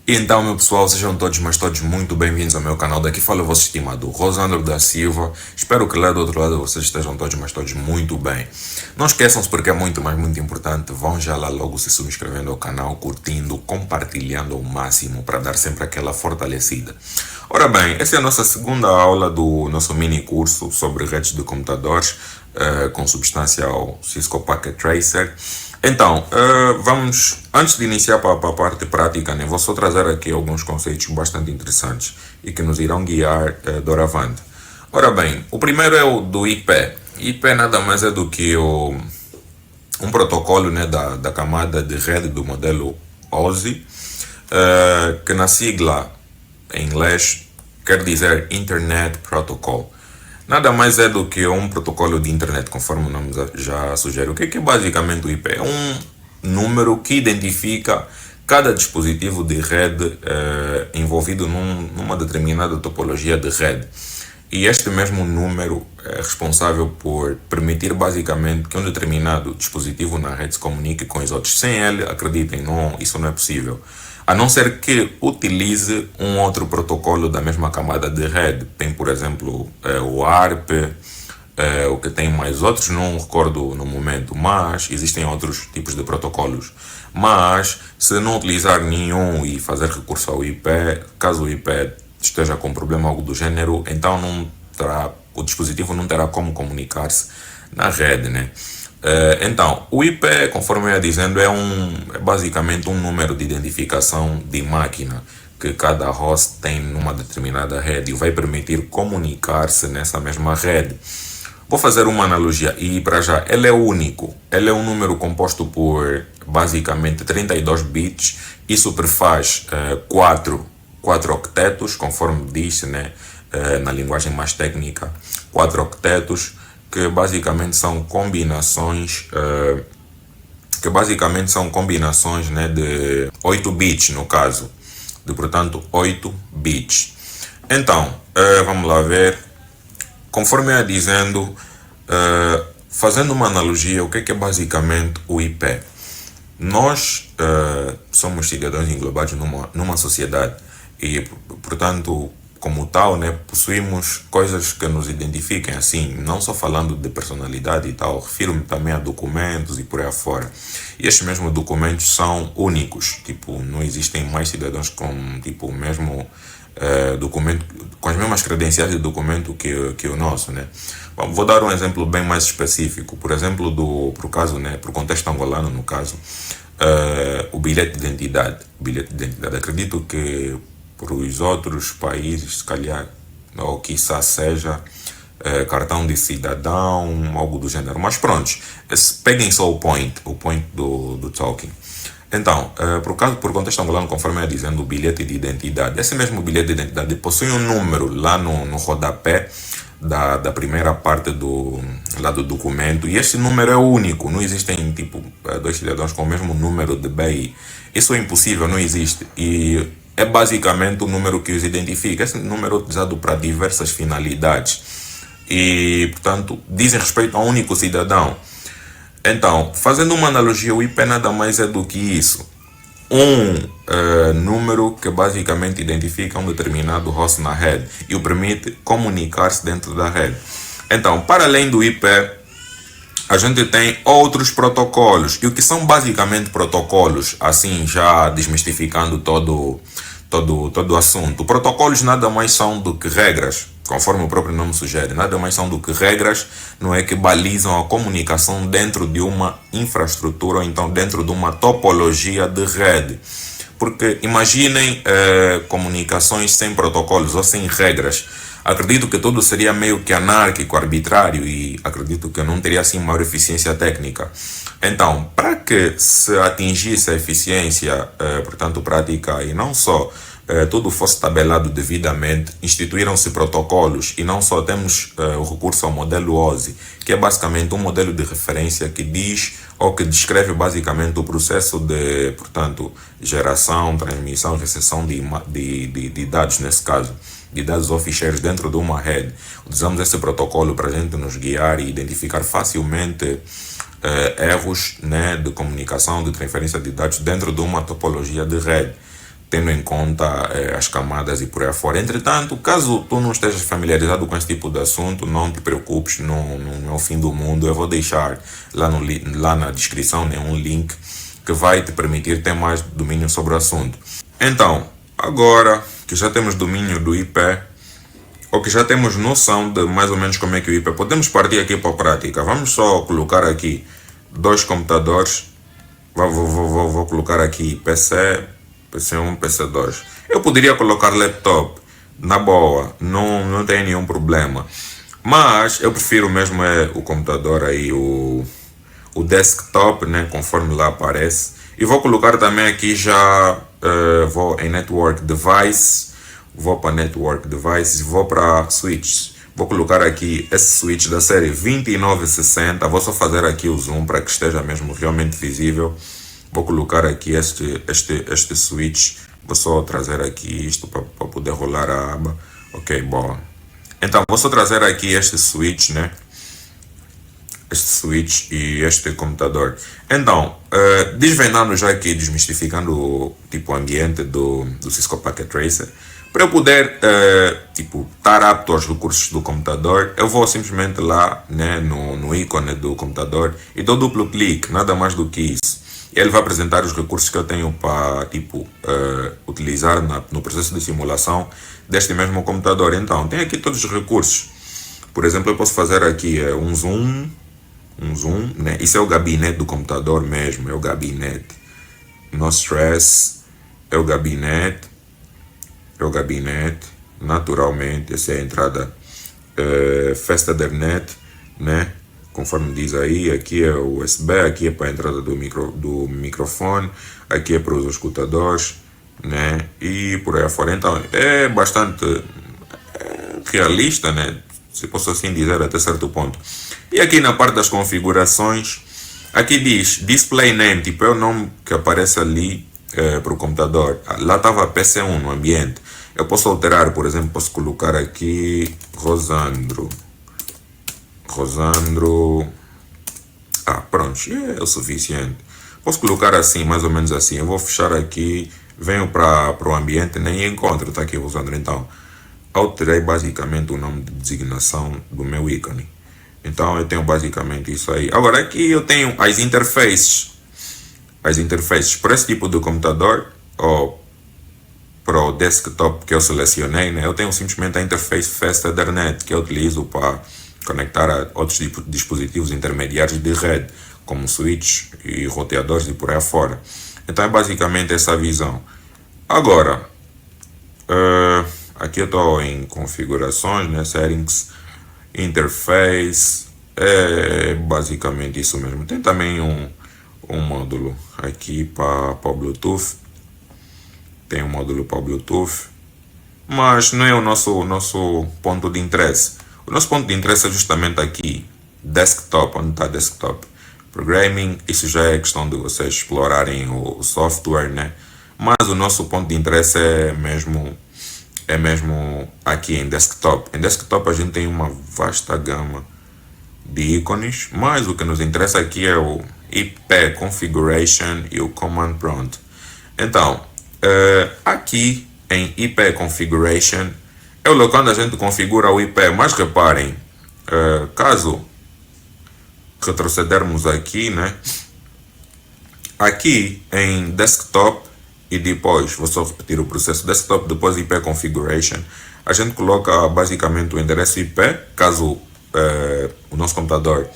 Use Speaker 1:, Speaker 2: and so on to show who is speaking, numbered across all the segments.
Speaker 1: E então, meu pessoal, sejam todos, mas todos muito bem-vindos ao meu canal. Daqui fala o vosso estimado Rosandro da Silva. Espero que lá do outro lado vocês estejam todos, mas todos muito bem. Não esqueçam-se, porque é muito, mas muito importante, vão já lá logo se subscrevendo ao canal, curtindo, compartilhando ao máximo para dar sempre aquela fortalecida. Ora bem, essa é a nossa segunda aula do nosso mini curso sobre redes de computadores com substância ao Cisco Packet Tracer. Então, vamos, antes de iniciar para a parte prática, né, vou só trazer aqui alguns conceitos bastante interessantes e que nos irão guiar doravante. Ora bem, o primeiro é o do IP. IP nada mais é do que um protocolo, né, da camada de rede do modelo OSI, que na sigla em inglês quer dizer Internet Protocol. Nada mais é do que um protocolo de internet, conforme o nome já sugere. O que é basicamente o IP? É um número que identifica cada dispositivo de rede envolvido numa determinada topologia de rede. E este mesmo número é responsável por permitir basicamente que um determinado dispositivo na rede se comunique com os outros. Sem ele, acreditem, não, isso não é possível. A não ser que utilize um outro protocolo da mesma camada de rede. Tem, por exemplo, o ARP, o que tem mais outros, não recordo no momento, mas existem outros tipos de protocolos. Mas, se não utilizar nenhum e fazer recurso ao IP, caso o IP esteja com problema algo do gênero, então o dispositivo não terá como comunicar-se na rede, né? Então, o IP, conforme eu ia dizendo, é basicamente um número de identificação de máquina que cada host tem numa determinada rede e vai permitir comunicar-se nessa mesma rede. Vou fazer uma analogia e para já, ele é único. Ele é um número composto por basicamente 32 bits. Isso prefaz 4 octetos, conforme diz, né, na linguagem mais técnica, 4 octetos, que basicamente são combinações né, de 8 bits no caso, de portanto 8 bits. Então, vamos lá ver, conforme eu ia dizendo, fazendo uma analogia, o que é basicamente o IP? Nós somos cidadãos englobados numa sociedade e, portanto, como tal, né, possuímos coisas que nos identifiquem, assim, não só falando de personalidade e tal, refiro-me também a documentos e por aí afora. E estes mesmos documentos são únicos, tipo, não existem mais cidadãos com, tipo, o mesmo documento, com as mesmas credenciais de documento que o nosso, né. Bom, vou dar um exemplo bem mais específico, por exemplo, pro caso, né, pro contexto angolano, no caso, o bilhete de identidade. Acredito que para os outros países, se calhar, ou quiçá seja cartão de cidadão, algo do gênero. Mas pronto, peguem só o point do talking. Então, por contexto angolano, conforme eu ia dizendo, o bilhete de identidade. Esse mesmo bilhete de identidade possui um número lá no rodapé da primeira parte do documento, e este número é único, não existem tipo dois cidadãos com o mesmo número de BI. Isso é impossível, não existe. E é basicamente o número que os identifica. Esse número é utilizado para diversas finalidades e, portanto, dizem respeito a um único cidadão. Então, fazendo uma analogia, o IP nada mais é do que isso. Número que basicamente identifica um determinado host na rede e o permite comunicar-se dentro da rede. Então, para além do IP, a gente tem outros protocolos. E o que são basicamente protocolos, assim já desmistificando todo o assunto. Protocolos nada mais são do que regras, conforme o próprio nome sugere. Nada mais são do que regras, não é, que balizam a comunicação dentro de uma infraestrutura ou então dentro de uma topologia de rede. Porque imaginem comunicações sem protocolos ou sem regras. Acredito que tudo seria meio que anárquico, arbitrário, e acredito que não teria assim maior eficiência técnica. Então, para que se atingisse a eficiência, portanto, prática, e não só tudo fosse tabelado devidamente, instituíram-se protocolos, e não só temos o recurso ao modelo OSI, que é basicamente um modelo de referência que diz ou que descreve basicamente o processo de, portanto, geração, transmissão, recepção de dados, nesse caso, de dados ou ficheiros dentro de uma rede. Utilizamos esse protocolo para a gente nos guiar e identificar facilmente erros, né, de comunicação, de transferência de dados dentro de uma topologia de rede. tendo em conta as camadas e por aí afora. Entretanto, caso tu não estejas familiarizado com esse tipo de assunto, não te preocupes, não é o fim do mundo. Eu vou deixar lá na descrição, né, um link que vai te permitir ter mais domínio sobre o assunto. Então, agora que já temos domínio do IP, ou que já temos noção de mais ou menos como é que o IP, podemos partir aqui para a prática. Vamos só colocar aqui dois computadores. Vou colocar aqui PC1, PC2. Eu poderia colocar laptop, na boa, não tem nenhum problema. Mas eu prefiro mesmo o computador aí, o desktop, né, conforme lá aparece. E vou colocar também aqui já, vou em Network Device, vou para Network Devices, vou para Switches. Vou colocar aqui esse switch da série 2960, vou só fazer aqui o zoom para que esteja mesmo realmente visível. Vou colocar aqui este switch, vou só trazer aqui isto para poder rolar a aba. Ok, boa. Então, vou só trazer aqui este switch, né? Este switch e este computador. Então, desvendando já aqui, desmistificando o tipo ambiente do Cisco Packet Tracer, para eu poder estar apto aos recursos do computador, eu vou simplesmente lá, né, no ícone do computador e dou duplo clique, nada mais do que isso. Ele vai apresentar os recursos que eu tenho para utilizar no processo de simulação deste mesmo computador. Então, tem aqui todos os recursos. Por exemplo, eu posso fazer aqui um zoom, né? Isso é o gabinete do computador mesmo, é o gabinete. No stress, é o gabinete, naturalmente. Essa é a entrada Fast Ethernet, né? Conforme diz aí, aqui é o USB, aqui é para a entrada do microfone, aqui é para os escutadores, né? E por aí afora. Então, é bastante realista, né? Se posso assim dizer, até certo ponto. E aqui na parte das configurações, aqui diz Display Name, tipo é o nome que aparece ali para o computador. Lá estava PC1 no ambiente. Eu posso alterar, por exemplo, posso colocar aqui Rosandro. Pronto, é o suficiente. Posso colocar assim, mais ou menos assim. Eu vou fechar aqui, venho para o ambiente, nem encontro, está aqui Rosandro. Então, alterei basicamente o nome de designação do meu ícone. Então, eu tenho basicamente isso aí. Agora, aqui eu tenho as interfaces. As interfaces para esse tipo de computador, ou para o desktop que eu selecionei, né? Eu tenho simplesmente a interface Fast Ethernet, que eu utilizo para conectar a outros dispositivos intermediários de rede, como switch e roteadores e por aí afora. Então é basicamente essa visão. Agora, aqui eu estou em configurações, né? Settings, interface, é basicamente isso mesmo. Tem também um módulo aqui para Bluetooth. Tem um módulo para Bluetooth, mas não é o nosso ponto de interesse. O nosso ponto de interesse é justamente aqui, desktop, onde está desktop. Programming, isso já é questão de vocês explorarem o software, né? Mas o nosso ponto de interesse é mesmo aqui em desktop. Em desktop a gente tem uma vasta gama de ícones, mas o que nos interessa aqui é o IP Configuration e o Command Prompt. Então, aqui em IP Configuration é o local onde a gente configura o IP, mas reparem, caso retrocedermos aqui, né? Aqui em Desktop e depois, vou só repetir o processo, Desktop, depois IP Configuration, a gente coloca basicamente o endereço IP, caso o nosso computador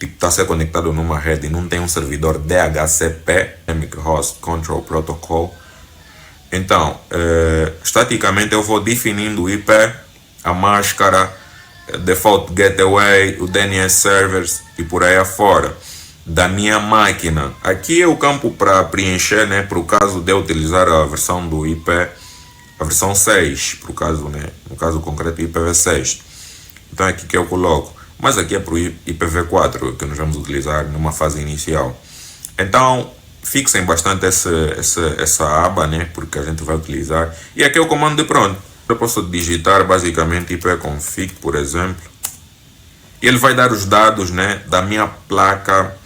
Speaker 1: está a ser conectado numa rede e não tem um servidor DHCP, Dynamic Host Control Protocol. Então, estaticamente eu vou definindo o IP, a máscara, Default Gateway, o DNS Servers e por aí afora da minha máquina. Aqui é o campo para preencher, né, para o caso de eu utilizar a versão do IP, a versão 6, para o caso, né, no caso concreto IPv6. Então é aqui que eu coloco, mas aqui é para o IPv4 que nós vamos utilizar numa fase inicial. Então, fixem bastante essa aba, né, porque a gente vai utilizar. E aqui é o comando de pronto. Eu posso digitar basicamente ipconfig, por exemplo, e ele vai dar os dados, né, da minha placa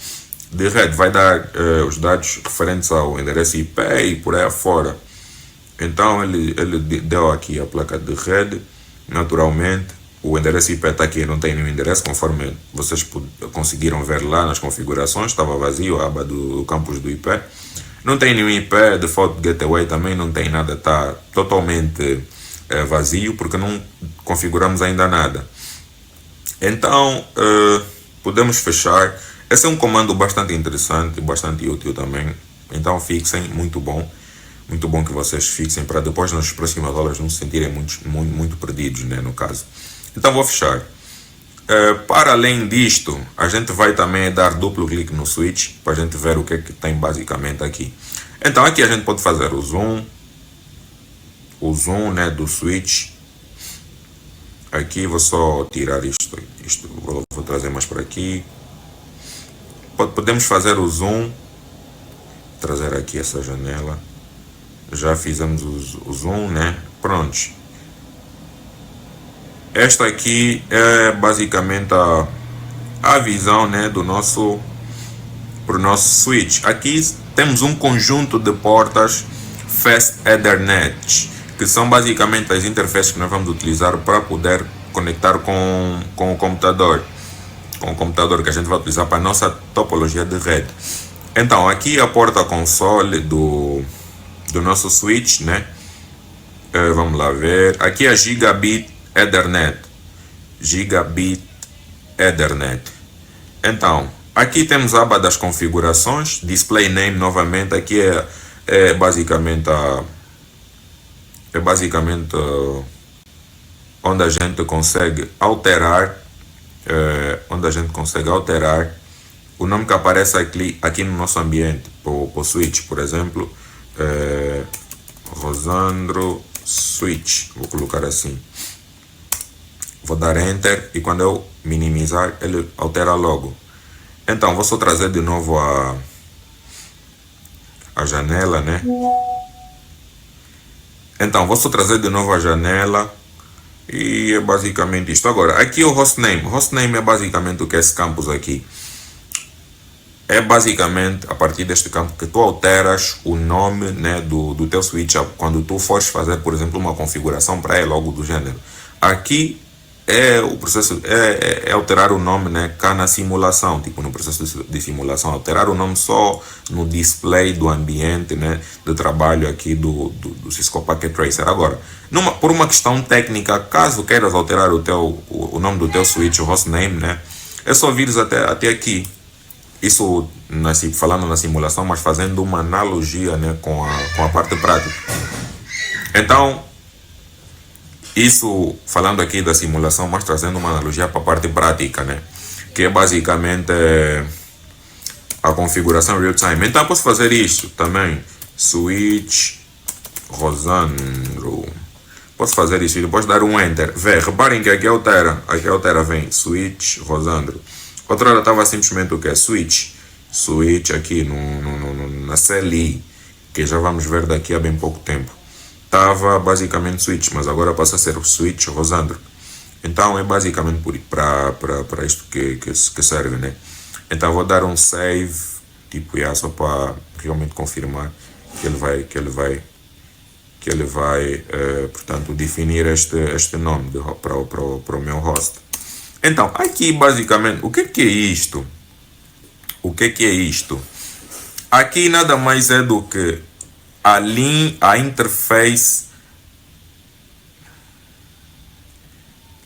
Speaker 1: de rede. Vai dar os dados referentes ao endereço IP e por aí afora. Então ele deu aqui a placa de rede, naturalmente. O endereço IP está aqui, não tem nenhum endereço, conforme vocês conseguiram ver lá nas configurações, estava vazio a aba do campus do IP. Não tem nenhum IP, default gateway também não tem nada, está totalmente vazio, porque não configuramos ainda nada. Então, podemos fechar. Esse é um comando bastante interessante, bastante útil também. Então fixem, muito bom que vocês fixem para depois nas próximas aulas não se sentirem muito perdidos, né, no caso. Então vou fechar. Para além disto, a gente vai também dar duplo clique no switch para a gente ver o que é que tem basicamente aqui. Então aqui a gente pode fazer o zoom, né, do switch. Aqui vou só tirar isto vou trazer mais para aqui. Podemos fazer o zoom, trazer aqui essa janela. Já fizemos o zoom, né? Pronto. Esta aqui é basicamente a visão, né, do nosso switch. Aqui temos um conjunto de portas Fast Ethernet, que são basicamente as interfaces que nós vamos utilizar para poder conectar com o computador. Com o computador que a gente vai utilizar para a nossa topologia de rede. Então, aqui a porta console do nosso switch, né? Vamos lá ver. Aqui é Gigabit Ethernet. Então, aqui temos a aba das configurações. Display name novamente. Aqui é basicamente onde a gente consegue alterar o nome que aparece aqui no nosso ambiente, para o switch, por exemplo, Rosandro Switch, vou colocar assim. Vou dar Enter e quando eu minimizar, ele altera logo. Então, vou só trazer de novo a janela, né? Então, vou só trazer de novo a janela. E é basicamente isto. Agora, aqui o hostname. Hostname é basicamente o que é esse campus aqui. É basicamente a partir deste campo que tu alteras o nome, né, do teu switch quando tu fores fazer, por exemplo, uma configuração para ele, algo do gênero. Aqui o processo é alterar o nome, né, cá na simulação, tipo no processo de simulação, alterar o nome só no display do ambiente, né, de trabalho aqui do Cisco Packet Tracer. Agora, por uma questão técnica, caso queiras alterar o nome do teu switch, o hostname, né, é só vires até aqui. Isso falando na simulação, mas fazendo uma analogia, né, com a parte prática. Então, isso falando aqui da simulação, mas trazendo uma analogia para a parte prática, né, que é basicamente a configuração real-time. Então, posso fazer isso também. Switch Rosandro. Posso fazer isso e depois dar um Enter. Reparem que aqui altera, vem Switch Rosandro. Outra hora estava simplesmente o que é Switch aqui na CLI, que já vamos ver daqui a bem pouco tempo. Estava basicamente Switch, mas agora passa a ser o Switch Rosandro. Então é basicamente para isto que serve, né? Então vou dar um save, tipo, só para realmente confirmar que ele vai portanto, definir este nome para o meu host. Então, aqui basicamente, o que é isto? Aqui nada mais é do que a interface.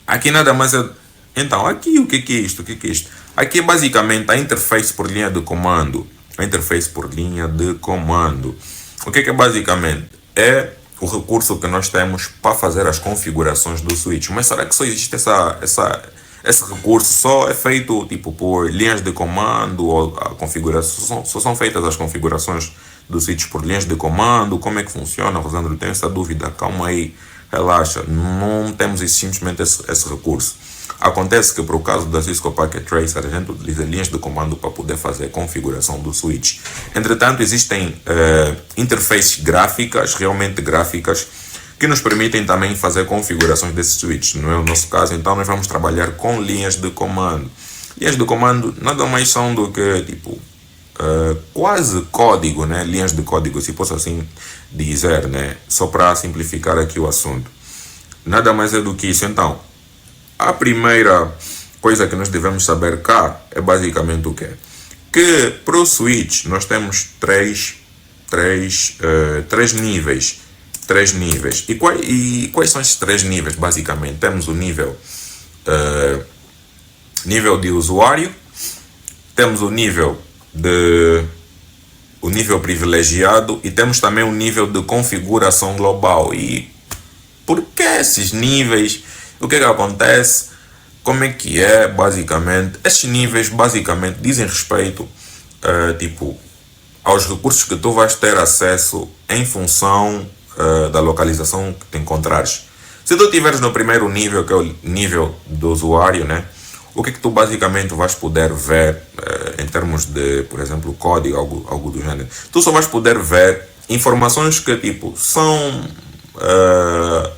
Speaker 1: Aqui nada mais é. Então, aqui o que é isto? Aqui é basicamente a interface por linha de comando. O que é basicamente? É o recurso que nós temos para fazer as configurações do switch. Mas será que só existe esse recurso? Só é feito tipo por linhas de comando ou a configuração? Só são feitas as configurações do switch por linhas de comando? Como é que funciona? Rosandro, tem essa dúvida? Calma aí, relaxa. Não temos simplesmente esse recurso. Acontece que por caso da Cisco Packet Tracer a gente utiliza linhas de comando para poder fazer a configuração do switch. Entretanto, existem interfaces realmente gráficas, que nos permitem também fazer configurações desses switches. Não é o nosso caso, então nós vamos trabalhar com linhas de comando. Linhas de comando nada mais são do que tipo quase código, né? Linhas de código, se posso assim dizer, né? Só para simplificar aqui o assunto. Nada mais é do que isso. Então, a primeira coisa que nós devemos saber cá é basicamente o quê? Que para o switch nós temos três níveis. Três níveis. E quais são esses três níveis, basicamente? Temos o nível de usuário, temos o nível privilegiado e temos também o nível de configuração global. E por que esses níveis? O que acontece? Como é que é, basicamente? Esses níveis, basicamente, dizem respeito, aos recursos que tu vais ter acesso em função da localização que te encontrares. Se tu estiveres no primeiro nível, que é o nível do usuário, né? O que tu basicamente vais poder ver em termos de, por exemplo, código, algo do gênero? Tu só vais poder ver informações que são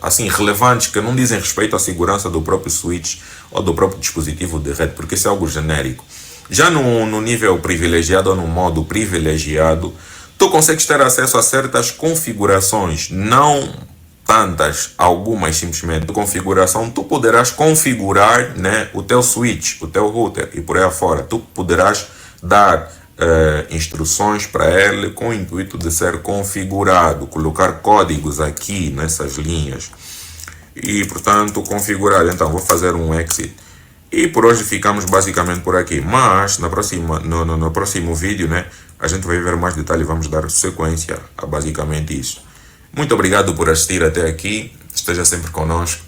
Speaker 1: assim, relevantes, que não dizem respeito à segurança do próprio switch ou do próprio dispositivo de rede, porque isso é algo genérico. Já no nível privilegiado ou no modo privilegiado, tu consegues ter acesso a certas configurações, não tantas, algumas simplesmente de configuração. Tu poderás configurar, né, o teu switch, o teu router e por aí afora. Tu poderás dar instruções para ele com o intuito de ser configurado, colocar códigos aqui nessas linhas e, portanto, configurar. Então, vou fazer um exit. E por hoje ficamos basicamente por aqui. Mas no próximo vídeo, né, a gente vai ver mais detalhes e vamos dar sequência a basicamente isso. Muito obrigado por assistir até aqui. Esteja sempre conosco.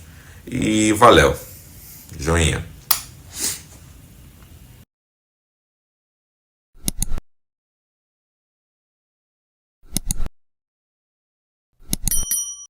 Speaker 1: E valeu. Joinha.